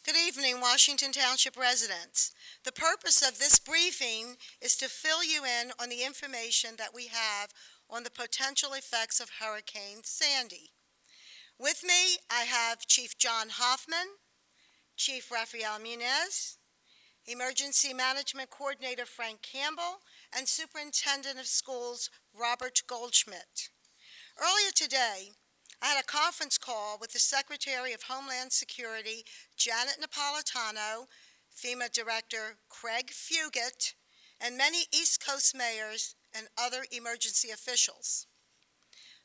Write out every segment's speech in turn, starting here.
Good evening, Washington Township residents. The purpose of this briefing is to fill you in on the information that we have on the potential effects of Hurricane Sandy. With me, I have Chief John Hoffman, Chief Rafael Munez, Emergency Management Coordinator Frank Campbell, and Superintendent of Schools Robert Goldschmidt. Earlier today, I had a conference call with the Secretary of Homeland Security, Janet Napolitano, FEMA Director Craig Fugit, and many East Coast mayors and other emergency officials.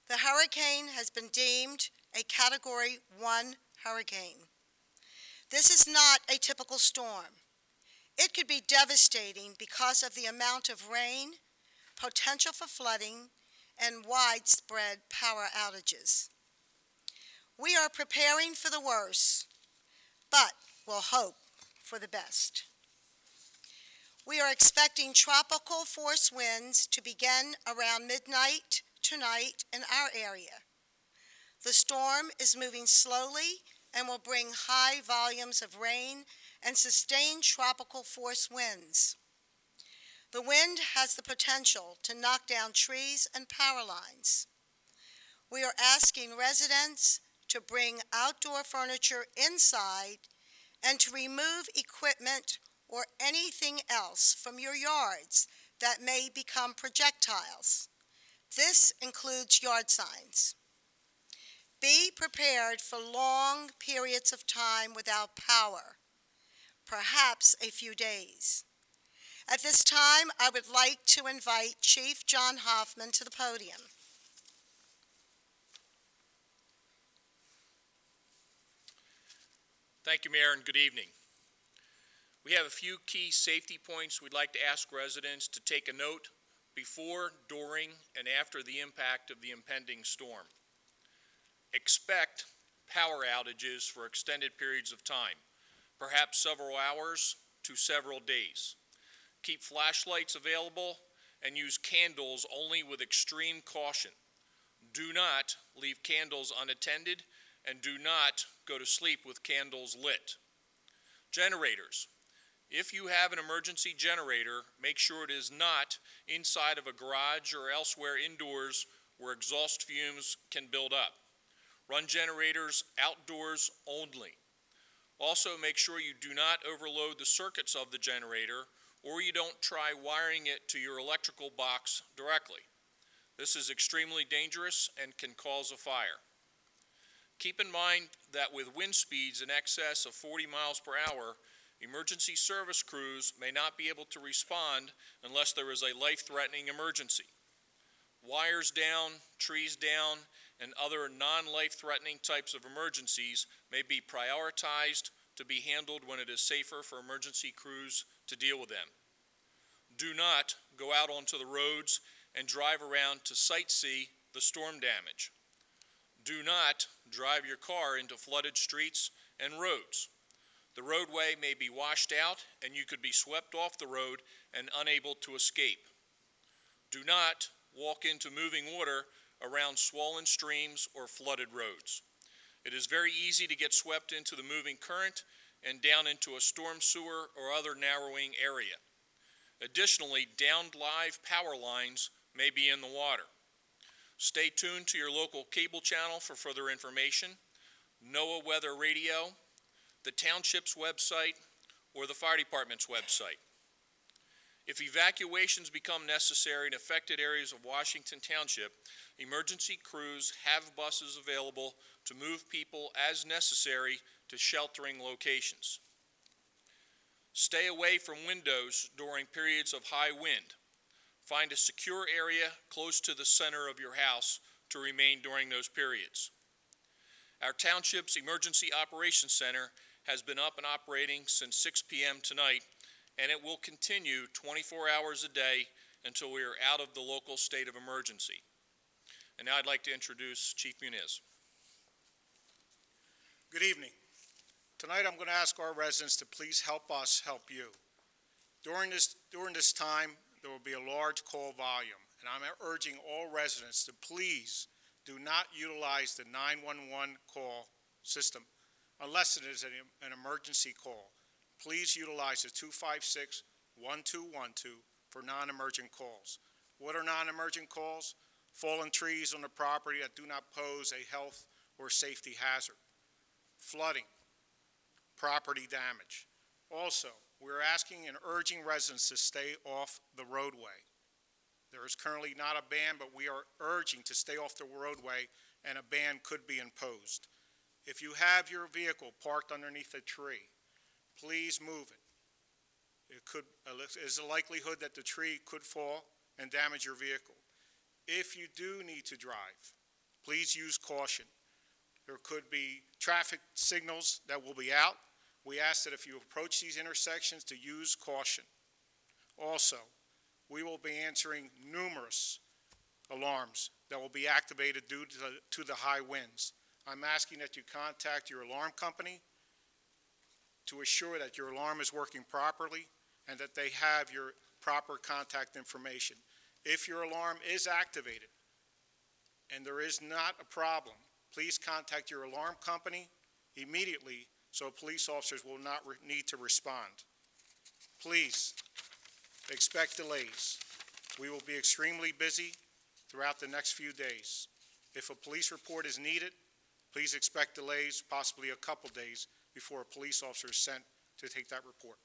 The hurricane has been deemed a Category 1 hurricane. This is not a typical storm. It could be devastating because of the amount of rain, potential for flooding, and widespread power outages. We are preparing for the worst, but will hope for the best. We are expecting tropical force winds to begin around midnight tonight in our area. The storm is moving slowly and will bring high volumes of rain and sustained tropical force winds. The wind has the potential to knock down trees and power lines. We are asking residents to bring outdoor furniture inside and to remove equipment or anything else from your yards that may become projectiles. This includes yard signs. Be prepared for long periods of time without power, perhaps a few days. At this time, I would like to invite Chief John Hoffman to the podium. Thank you, Mayor, and good evening. We have a few key safety points we'd like to ask residents to take a note before, during, and after the impact of the impending storm. Expect power outages for extended periods of time, perhaps several hours to several days. Keep flashlights available and use candles only with extreme caution. Do not leave candles unattended and do not go to sleep with candles lit. Generators. If you have an emergency generator, make sure it is not inside of a garage or elsewhere indoors where exhaust fumes can build up. Run generators outdoors only. Also, make sure you do not overload the circuits of the generator or you don't try wiring it to your electrical box directly. This is extremely dangerous and can cause a fire. Keep in mind that with wind speeds in excess of 40 miles per hour, emergency service crews may not be able to respond unless there is a life-threatening emergency. Wires down, trees down, and other non-life-threatening types of emergencies may be prioritized to be handled when it is safer for emergency crews to deal with them. Do not go out onto the roads and drive around to sightsee the storm damage. Do not drive your car into flooded streets and roads. The roadway may be washed out and you could be swept off the road and unable to escape. Do not walk into moving water around swollen streams or flooded roads. It is very easy to get swept into the moving current and down into a storm sewer or other narrowing area. Additionally, downed live power lines may be in the water. Stay tuned to your local cable channel for further information, NOAA Weather Radio, the township's website, or the fire department's website. If evacuations become necessary in affected areas of Washington Township, emergency crews have buses available to move people as necessary to sheltering locations. Stay away from windows during periods of high wind. Find a secure area close to the center of your house to remain during those periods. Our township's Emergency Operations Center has been up and operating since 6 p.m. tonight, and it will continue 24 hours a day until we are out of the local state of emergency. And now I'd like to introduce Chief Munez. Good evening. Tonight I'm going to ask our residents to please help us help you. During this time, there will be a large call volume, and I'm urging all residents to please do not utilize the 911 call system unless it is an emergency call. Please utilize the 256-1212 for non-emergent calls. What are non-emergent calls? Fallen trees on the property that do not pose a health or safety hazard. Flooding, property damage. Also, we're asking and urging residents to stay off the roadway. There is currently not a ban, but we are urging to stay off the roadway, and a ban could be imposed. If you have your vehicle parked underneath a tree, please move it. There's a likelihood that the tree could fall and damage your vehicle. If you do need to drive, please use caution. There could be traffic signals that will be out. We ask that if you approach these intersections to use caution. Also, we will be answering numerous alarms that will be activated due to the high winds. I'm asking that you contact your alarm company to assure that your alarm is working properly and that they have your proper contact information. If your alarm is activated and there is not a problem, please contact your alarm company immediately so police officers will not need to respond. Please expect delays. We will be extremely busy throughout the next few days. If a police report is needed, please expect delays, possibly a couple days, before a police officer is sent to take that report.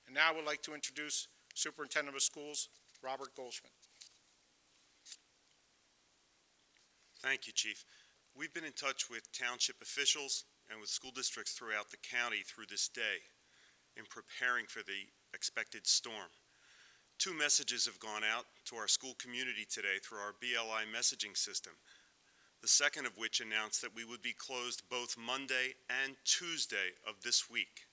And now I would like to introduce Superintendent of Schools, Robert Goldschmidt. Thank you, Chief. We've been in touch with township officials and with school districts throughout the county through this day in preparing for the expected storm. 2 messages have gone out to our school community today through our BLI messaging system, the second of which announced that we would be closed both Monday and Tuesday of this week.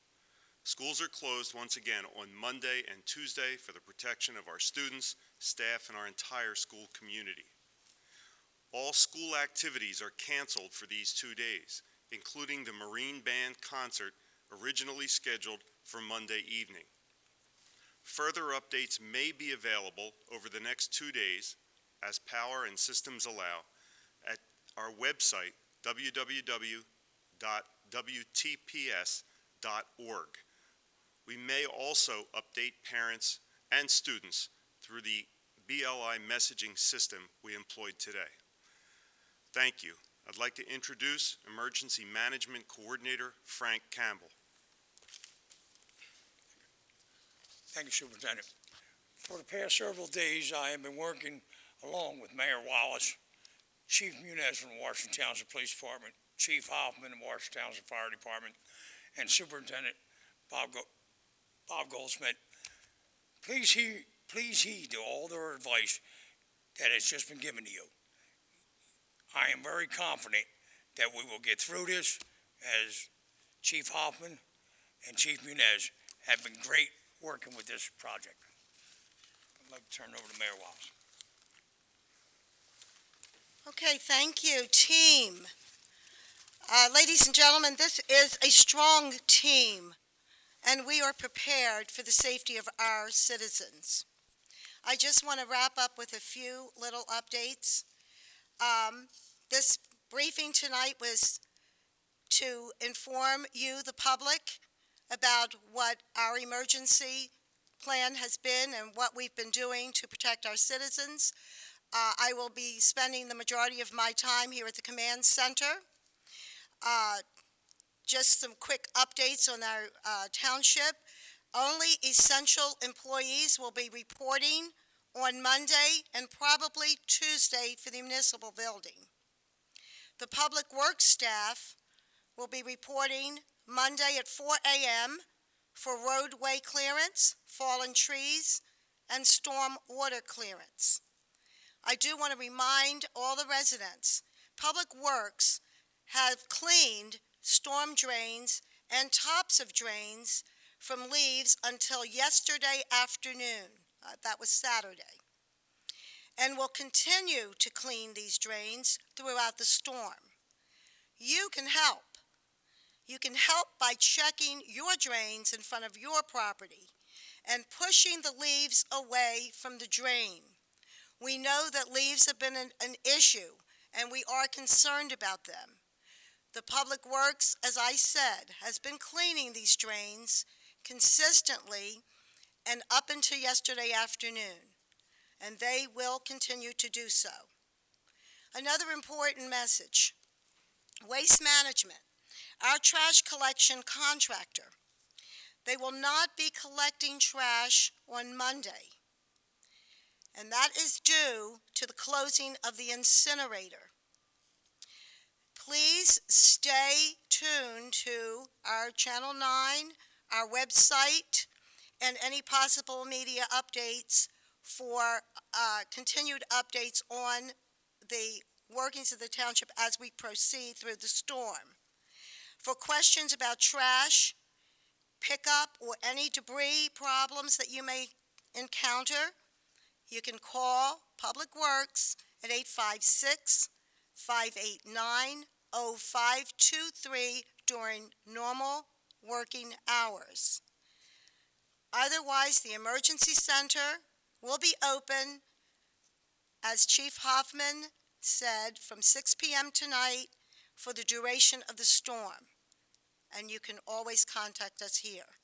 Schools are closed once again on Monday and Tuesday for the protection of our students, staff, and our entire school community. All school activities are canceled for these 2 days, including the Marine Band concert originally scheduled for Monday evening. Further updates may be available over the next 2 days, as power and systems allow, at our website, www.wtps.org. We may also update parents and students through the BLI messaging system we employed today. Thank you. I'd like to introduce Emergency Management Coordinator Frank Campbell. Thank you, Superintendent. For the past several days, I have been working along with Mayor Wallace, Chief Muniz from the Washington Township Police Department, Chief Hoffman in the Washington Township Fire Department, and Superintendent Bob Goldschmidt. Please heed to all their advice that has just been given to you. I am very confident that we will get through this, as Chief Hoffman and Chief Muniz have been great working with this project. I'd like to turn it over to Mayor Wallace. Okay, thank you, team. Ladies and gentlemen, this is a strong team, and we are prepared for the safety of our citizens. I just want to wrap up with a few little updates. This briefing tonight was to inform you, the public, about what our emergency plan has been and what we've been doing to protect our citizens. I will be spending the majority of my time here at the command center. Just some quick updates on our township. Only essential employees will be reporting on Monday and probably Tuesday for the municipal building. The public works staff will be reporting Monday at 4 a.m. for roadway clearance, fallen trees, and storm water clearance. I do want to remind all the residents, Public Works have cleaned storm drains and tops of drains from leaves until yesterday afternoon. That was Saturday. And will continue to clean these drains throughout the storm. You can help. You can help by checking your drains in front of your property and pushing the leaves away from the drain. We know that leaves have been an issue, and we are concerned about them. The Public Works, as I said, has been cleaning these drains consistently and up until yesterday afternoon, and they will continue to do so. Another important message: Waste Management, our trash collection contractor, they will not be collecting trash on Monday, and that is due to the closing of the incinerator. Please stay tuned to our Channel 9, our website, and any possible media updates for continued updates on the workings of the township as we proceed through the storm. For questions about trash, pickup, or any debris problems that you may encounter, you can call Public Works at 856-589-0523 during normal working hours. Otherwise, the emergency center will be open, as Chief Hoffman said, from 6 p.m. tonight for the duration of the storm, and you can always contact us here.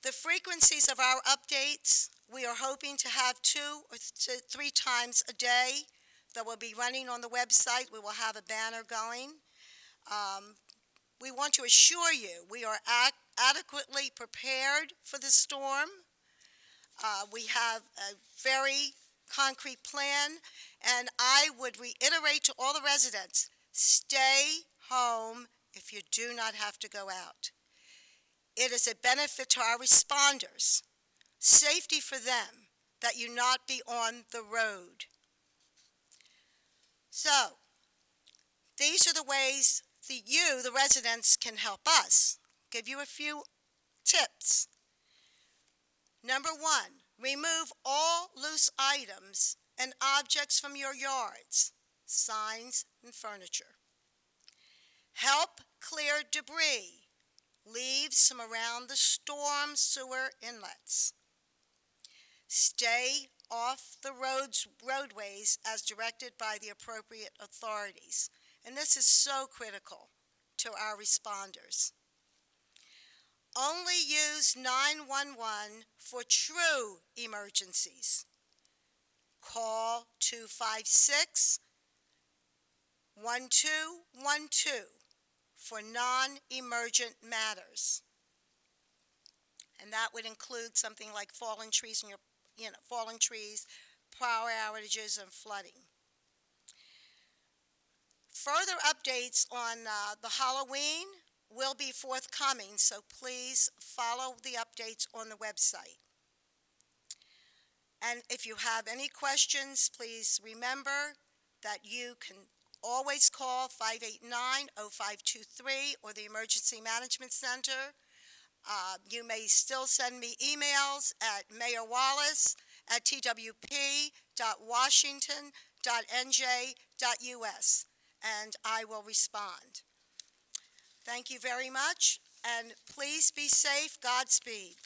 The frequencies of our updates, we are hoping to have 2 or 3 times a day that will be running on the website. We will have a banner going. We want to assure you we are adequately prepared for the storm. We have a very concrete plan, and I would reiterate to all the residents, stay home if you do not have to go out. It is a benefit to our responders, safety for them, that you not be on the road. So, these are the ways that you, the residents, can help us. Give you a few tips. Number 1, remove all loose items and objects from your yards, signs and furniture. Help clear debris, leaves from around the storm sewer inlets. Stay off the roadways as directed by the appropriate authorities. And this is so critical to our responders. Only use 911 for true emergencies. Call 256-1212 for non-emergent matters. And that would include something like fallen trees, power outages, and flooding. Further updates on the Halloween will be forthcoming, so please follow the updates on the website. And if you have any questions, please remember that you can always call 589-0523 or the Emergency Management Center. You may still send me emails at mayorwallace@twp.washington.nj.us, and I will respond. Thank you very much, and please be safe. Godspeed.